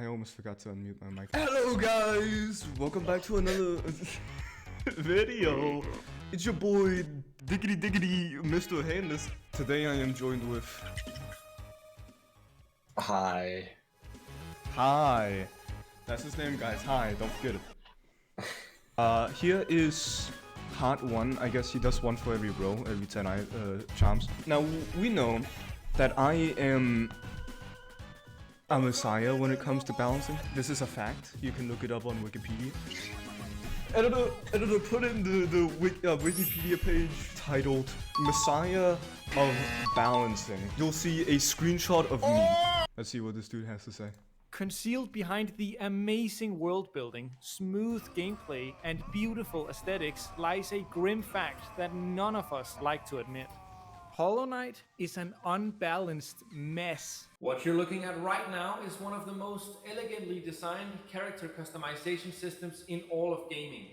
I almost forgot to unmute my mic. Hello guys! Welcome back to another video. It's your boy Diggity Mr. Handless. Today I am joined with... Hi. Hi. That's his name, guys. Hi, don't forget it. Here is part 1. I guess he does one for every row, every 10 charms. Now, we know that I am a messiah when it comes to balancing. This is a fact. You can look it up on Wikipedia. Editor put in the Wikipedia page titled Messiah of Balancing. You'll see a screenshot of me. Let's see what this dude has to say. Concealed behind the amazing world building, smooth gameplay, and beautiful aesthetics lies a grim fact that none of us like to admit. Hollow Knight is an unbalanced mess. What you're looking at right now is one of the most elegantly designed character customization systems in all of gaming.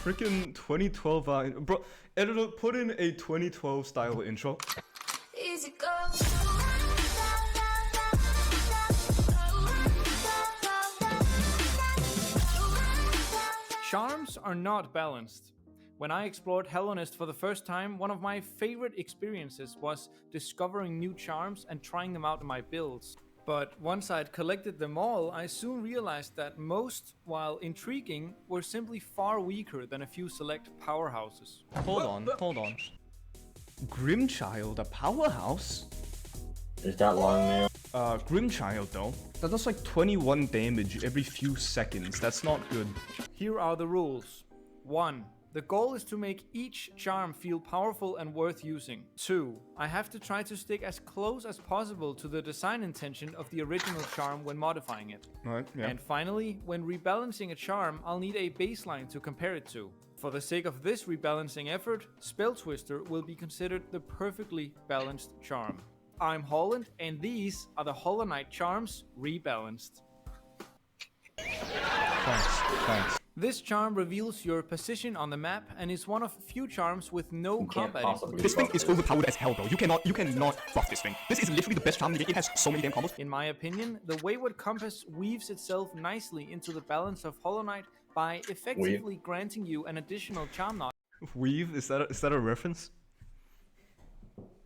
Freaking 2012 bro, editor put in a 2012 style intro. Easy go. Charms are not balanced. When I explored Holland for the first time, one of my favorite experiences was discovering new charms and trying them out in my builds. But once I'd collected them all, I soon realized that most, while intriguing, were simply far weaker than a few select powerhouses. Hold on. Grimchild, a powerhouse? Is that long nail? Grimchild though. That does like 21 damage every few seconds. That's not good. Here are the rules. 1. The goal is to make each charm feel powerful and worth using. 2. I have to try to stick as close as possible to the design intention of the original charm when modifying it. Right, yeah. And finally, when rebalancing a charm, I'll need a baseline to compare it to. For the sake of this rebalancing effort, Spell Twister will be considered the perfectly balanced charm. I'm Holland, and these are the Hollow Knight charms rebalanced. Thanks. This charm reveals your position on the map and is one of few charms with no combat input. This thing is overpowered as hell, bro. You cannot buff this thing. This is literally the best charm in the game. It has so many damn combos. In my opinion, the Wayward Compass weaves itself nicely into the balance of Hollow Knight by effectively granting you an additional charm notch. Weave? Is that a reference?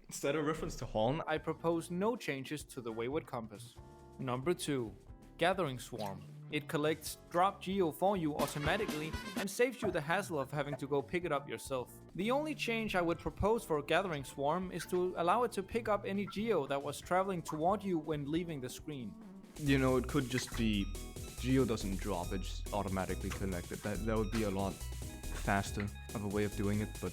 Is that a reference to Holland? I propose no changes to the Wayward Compass. Number 2. Gathering Swarm. It collects drop geo for you automatically and saves you the hassle of having to go pick it up yourself. The only change I would propose for Gathering Swarm is to allow it to pick up any geo that was traveling toward you when leaving the screen. You know, it could just be geo doesn't drop, it's automatically collected. That would be a lot faster of a way of doing it, but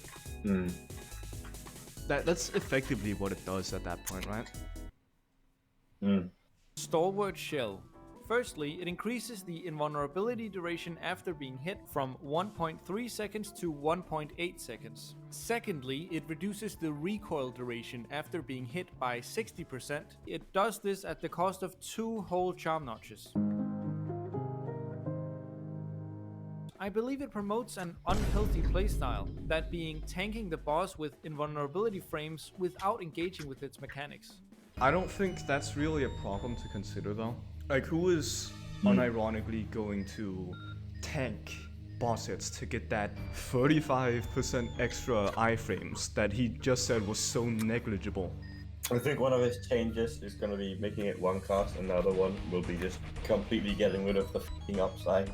that's effectively what it does at that point, right? Stalwart Shell. Firstly, it increases the invulnerability duration after being hit from 1.3 seconds to 1.8 seconds. Secondly, it reduces the recoil duration after being hit by 60%. It does this at the cost of 2 whole charm notches. I believe it promotes an unhealthy playstyle, that being tanking the boss with invulnerability frames without engaging with its mechanics. I don't think that's really a problem to consider though. Like, who is unironically going to tank boss hits to get that 35% extra iframes that he just said was so negligible? I think one of his changes is going to be making it one cast, and the other one will be just completely getting rid of the f***ing upside.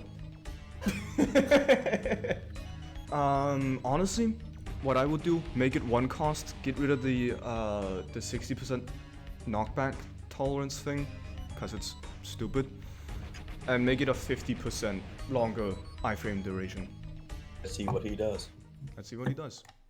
Honestly, what I would do, make it one cost, get rid of the 60% knockback tolerance thing, because it's stupid, and make it a 50% longer iframe duration. Let's see what he does.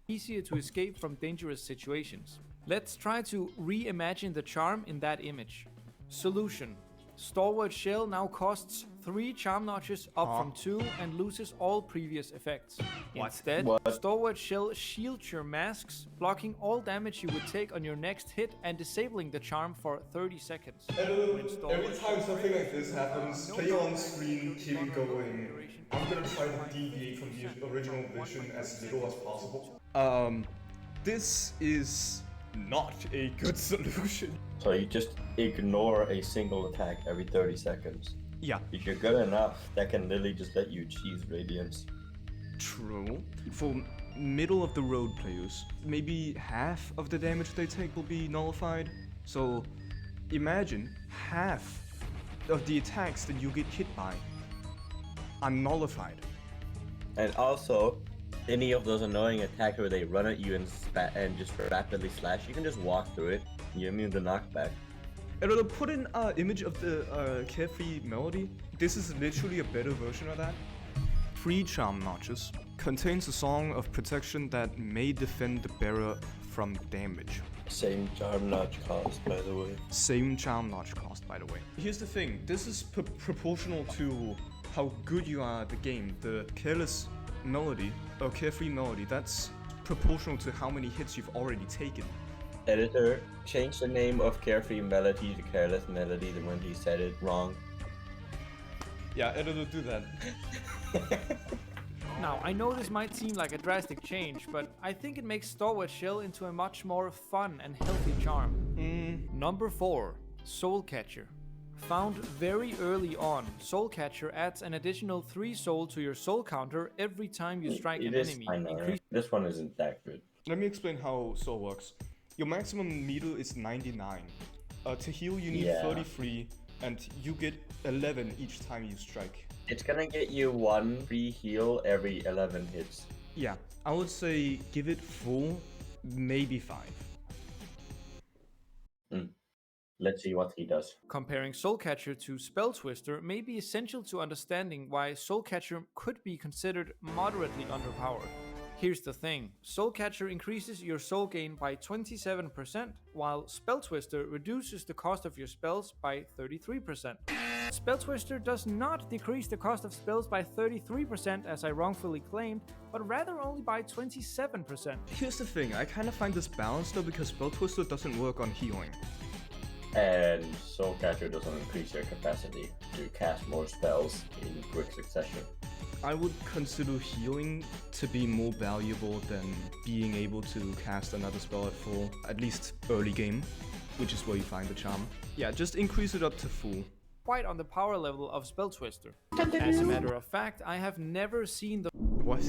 Easier to escape from dangerous situations. Let's try to reimagine the charm in that image. Solution. Stalwart Shell now costs 3 charm notches up from 2 and loses all previous effects. Instead, Stalwart Shell shields your masks, blocking all damage you would take on your next hit and disabling the charm for 30 seconds. Every time something like this happens, play on screen, keep it going. I'm gonna try to deviate from the original vision as little as possible. This is not a good solution. So you just ignore a single attack every 30 seconds. Yeah, If you're good enough, that can literally just let you cheese Radiance. true. For middle of the road players, maybe half of the damage they take will be nullified. So imagine half of the attacks that you get hit by are nullified. And also, any of those annoying attacks where they run at you and just rapidly slash, you can just walk through it. You're immune to knockback. And to put in an image of the Carefree Melody, this is literally a better version of that. 3 charm notches contains a song of protection that may defend the bearer from damage. Same charm notch cost, by the way. Same charm notch cost, by the way. Here's the thing, this is proportional to how good you are at the game. The Careless Melody, or Carefree Melody, that's proportional to how many hits you've already taken. Editor, change the name of Carefree Melody to Careless Melody when he said it wrong. Yeah, editor, do that. Now, I know this might seem like a drastic change, but I think it makes Stalwart Shell into a much more fun and healthy charm. Number 4, Soul Catcher. Found very early on, Soul Catcher adds an additional 3 soul to your soul counter every time you strike an enemy. This one isn't that good. Let me explain how Soul works. Your maximum meter is 99. To heal you need 33, and you get 11 each time you strike. It's gonna get you 1 free heal every 11 hits. Yeah, I would say give it full, maybe 5. Let's see what he does. Comparing Soul Catcher to Spell Twister may be essential to understanding why Soul Catcher could be considered moderately underpowered. Here's the thing, Soul Catcher increases your soul gain by 27%, while Spell Twister reduces the cost of your spells by 33%. Spell Twister does not decrease the cost of spells by 33% as I wrongfully claimed, but rather only by 27%. Here's the thing, I kind of find this balanced though because Spell Twister doesn't work on healing. And Soul Catcher doesn't increase your capacity to cast more spells in quick succession. I would consider healing to be more valuable than being able to cast another spell at full, at least early game, which is where you find the charm. Yeah, just increase it up to full. Quite on the power level of Spell Twister. As a matter of fact, I have never seen the What?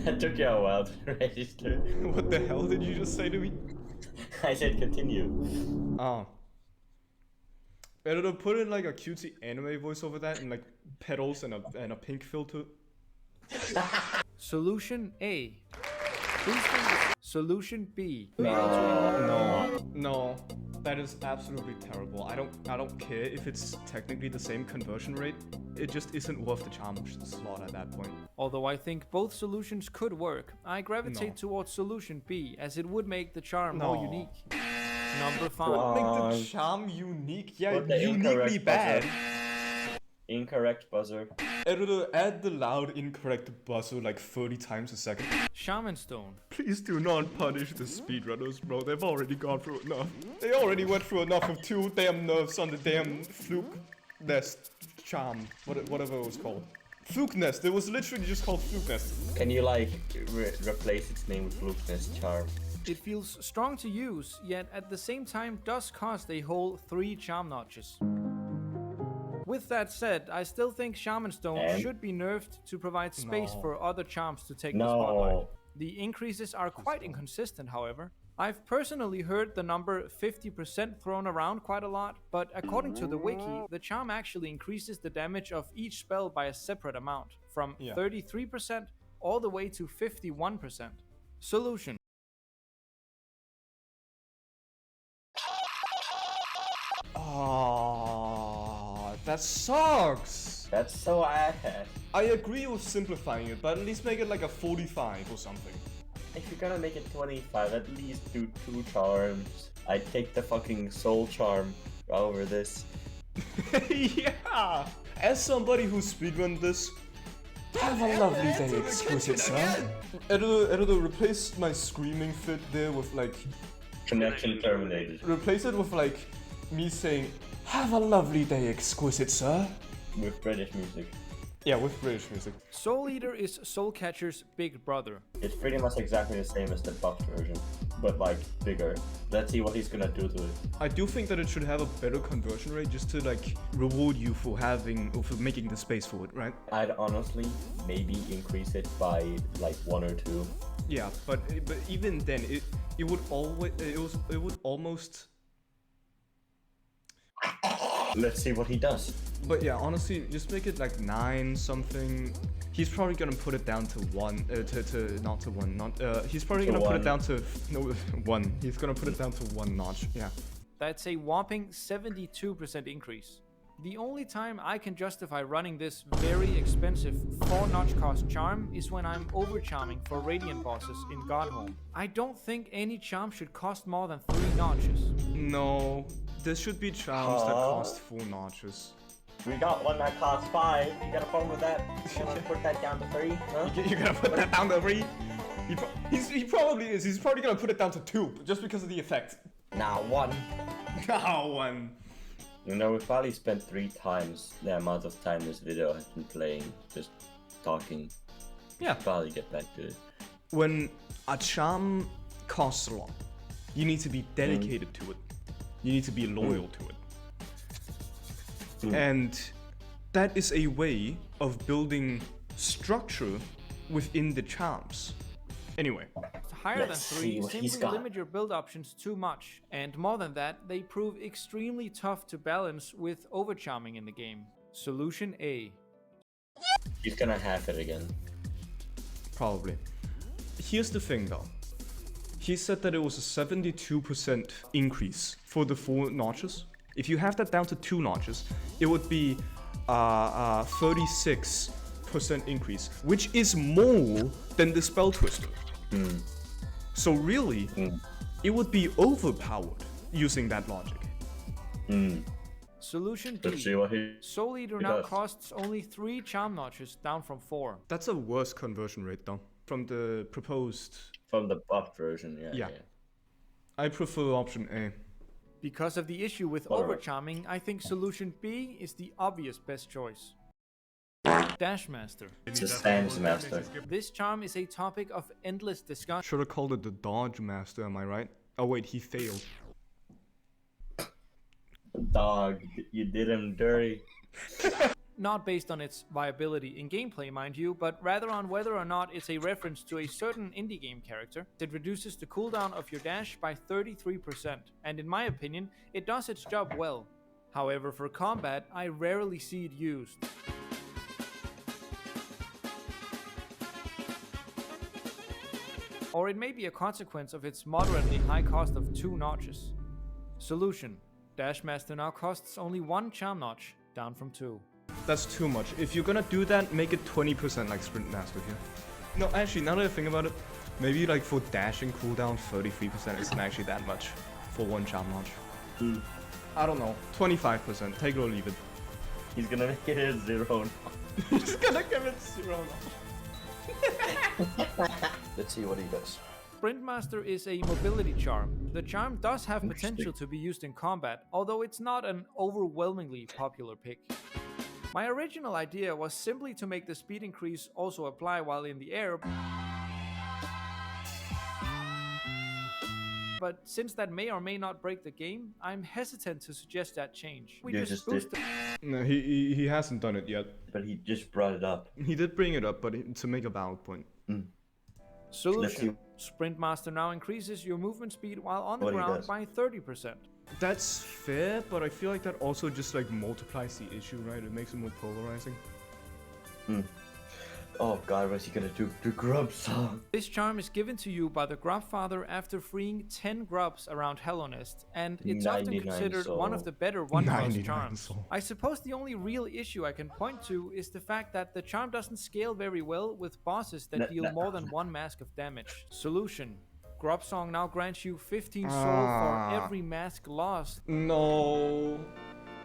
That took you a while to register. What the hell did you just say to me? I said continue. Oh. Editor, put in like a cutesy anime voice over that and like petals and a pink filter. Solution A. Solution B. No. That is absolutely terrible. I don't care if it's technically the same conversion rate. It just isn't worth the charm slot at that point. Although I think both solutions could work, I gravitate towards Solution B as it would make the charm more unique. Number 5. Make the charm unique. Yeah, Put the uniquely incorrect bad. buzzer. Incorrect buzzer. Editor, add the loud incorrect buzzer like 30 times a second. Shaman Stone. Please do not punish the speedrunners, bro. They've already gone through enough. They already went through enough of 2 damn nerfs on the damn Fluke Nest charm. Whatever it was called. Fluke Nest. It was literally just called Fluke Nest. Can you like replace its name with Fluke Nest charm? It feels strong to use, yet at the same time does cost a whole 3 charm notches. With that said, I still think Shaman Stone should be nerfed to provide space for other charms to take the spotlight. The increases are quite inconsistent, however. I've personally heard the number 50% thrown around quite a lot, but according to the wiki, the charm actually increases the damage of each spell by a separate amount, from 33% all the way to 51%. Solution. Oh, that sucks. That's so ass. I agree with simplifying it, but at least make it like a 45 or something. If you're gonna make it 25, at least do 2 charms. I'd take the fucking soul charm over this. Yeah! As somebody who speedrun this, have a lovely day, exquisite sir. Editor, replace my screaming fit there with like... Connection terminated. Replace it with like me saying, have a lovely day, exquisite sir. With British music. Yeah, with British music. Soul Eater is Soul Catcher's big brother. It's pretty much exactly the same as the buffed version, but like bigger. Let's see what he's gonna do to it. I do think that it should have a better conversion rate just to like reward you for making the space for it, right? I'd honestly maybe increase it by like 1 or 2. Yeah, but even then, it would almost. Let's see what he does. But yeah, honestly, just make it like 9 something. He's probably gonna put it down to 1. He's probably gonna put it down to 1. He's gonna put it down to 1 notch. Yeah. That's a whopping 72% increase. The only time I can justify running this very expensive 4-notch cost charm is when I'm overcharming for Radiant bosses in Godhome. I don't think any charm should cost more than 3 notches. No, there should be charms that cost 4 notches. We got one that costs 5. You got a problem with that? You wanna put that down to 3? Huh? You're gonna put that down to 3? He probably is. He's probably gonna put it down to 2 just because of the effect. Nah, 1. Now 1. You know, we probably spent 3 times the amount of time this video has been playing, just talking. Yeah. Probably get back to it. When a charm costs a lot, you need to be dedicated to it. You need to be loyal to it. And that is a way of building structure within the charms. Anyway. Higher Let's than see 3 what he's simply got. limit your build options too much, and more than that, they prove extremely tough to balance with overcharming in the game. Solution A. He's gonna have it again. Probably. Here's the thing though. He said that it was a 72% increase for the 4 notches. If you have that down to 2 notches, it would be 36% increase, which is more than the Spell Twister. So really, it would be overpowered using that logic. Solution Let's D. see what he Soul Eater he now does. costs only 3 charm notches, down from 4. That's a worse conversion rate though, from the proposed. From the buffed version, yeah. I prefer option A. Because of the issue with Alright. overcharming, I think solution B is the obvious best choice. Dash Master. It's a Stance Master. This charm is a topic of endless discussion. Should have called it the Dodge Master, am I right? Oh wait, he failed. Dog, you did him dirty. Not based on its viability in gameplay, mind you, but rather on whether or not it's a reference to a certain indie game character. It reduces the cooldown of your dash by 33%, and in my opinion, it does its job well. However, for combat, I rarely see it used. Or it may be a consequence of its moderately high cost of 2 notches. Solution. Dash Master now costs only 1 charm notch, down from 2. That's too much. If you're gonna do that, make it 20% like Sprint Master here. No, actually, now that I think about it, maybe like for dashing cooldown, 33% isn't actually that much for 1 charm notch. I don't know, 25%, take it or leave it. He's gonna make it a 0 now. He's gonna give it 0 now. Let's see what he does. Sprint Master is a mobility charm. The charm does have potential to be used in combat, although it's not an overwhelmingly popular pick. My original idea was simply to make the speed increase also apply while in the air, but since that may or may not break the game, I'm hesitant to suggest that change. We You just just did. boost the No, he hasn't done it yet. But he just brought it up. He did bring it up, but to make a valid point. solution. Sprint Master now increases your movement speed while on the What he ground does. by 30%. That's fair, but I feel like that also just like multiplies the issue, right? It makes it more polarizing. Oh god, what's he gonna do? The grub song. This charm is given to you by the Grubfather after freeing 10 grubs around Hellonest, and it's often 99 considered one of soul. the better one-cost 99 charms. soul. I suppose the only real issue I can point to is the fact that the charm doesn't scale very well with bosses that deal more than 1 mask of damage. Solution. Grub Song now grants you 15 soul for every mask lost. No.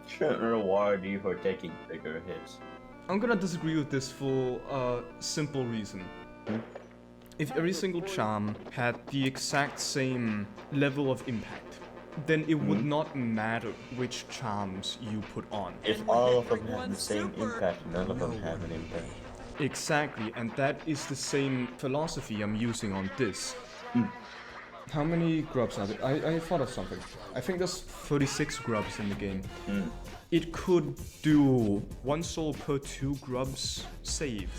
Shouldn't reward you for taking bigger hits. I'm gonna disagree with this for a simple reason. If every single charm had the exact same level of impact, then it would not matter which charms you put on. If all of them have the same impact, none of them have an impact. Exactly, and that is the same philosophy I'm using on this. How many grubs are there? I thought of something. I think there's 36 grubs in the game. It could do 1 soul per 2 grubs save.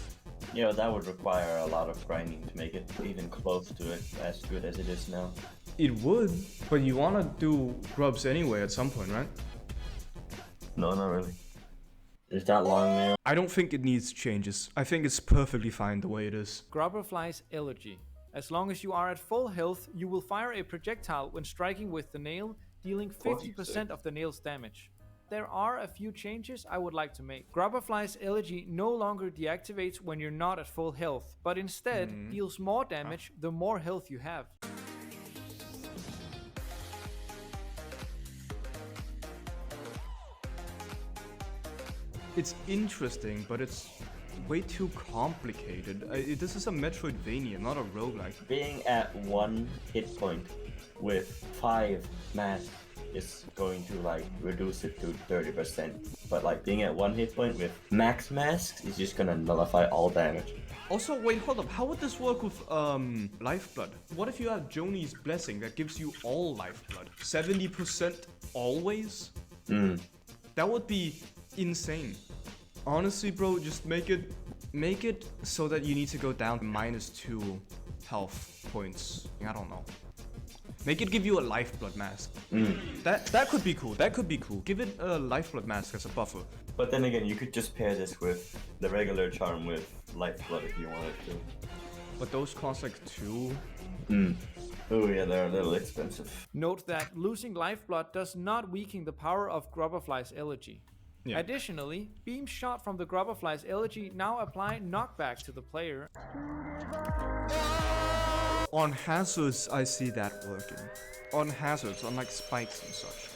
You know, that would require a lot of grinding to make it even close to it as good as it is now. It would, but you wanna do grubs anyway at some point, right? No, not really. Is that long nail? I don't think it needs changes. I think it's perfectly fine the way it is. Grubberfly's Elegy. As long as you are at full health, you will fire a projectile when striking with the nail, dealing 50% of the nail's damage. There are a few changes I would like to make. Grubberfly's Elegy no longer deactivates when you're not at full health, but instead deals more damage the more health you have. It's interesting, but it's way too complicated. This is a Metroidvania, not a roguelike. Being at 1 hit point with 5 masks is going to like reduce it to 30%. But like being at 1 hit point with max masks is just gonna nullify all damage. Also, wait, hold up. How would this work with lifeblood? What if you have Joni's blessing that gives you all lifeblood? 70% always? That would be insane. Honestly, bro, just make it so that you need to go down to -2 health points. I don't know. Make it give you a lifeblood mask. That could be cool. That could be cool. Give it a lifeblood mask as a buffer. But then again, you could just pair this with the regular charm with lifeblood if you wanted to. But those cost like 2. Oh yeah, they're a little expensive. Note that losing lifeblood does not weaken the power of Grubberfly's Elegy. Yeah. Additionally, beams shot from the Grubberfly's Elegy now apply knockback to the player. On hazards, I see that working. On hazards, on like spikes and such.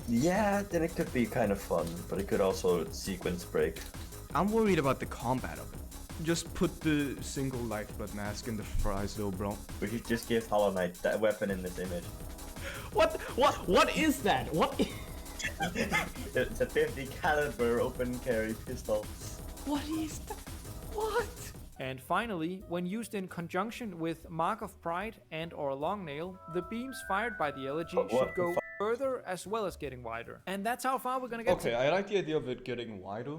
Yeah, then it could be kind of fun, but it could also sequence break. I'm worried about the combat of it. Just put the single lifeblood mask in the fries though, bro. We should just give Hollow Knight that weapon in this image. What is that? What? It's a 50 caliber open carry pistol. What is that? What? And finally, when used in conjunction with Mark of Pride and or Long Nail, the beams fired by the Elegy should go further as well as getting wider. And that's how far we're gonna get. Okay, I like the idea of it getting wider.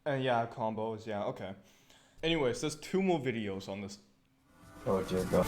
And yeah, combos, yeah, okay. Anyways, there's 2 more videos on this. Oh dear god.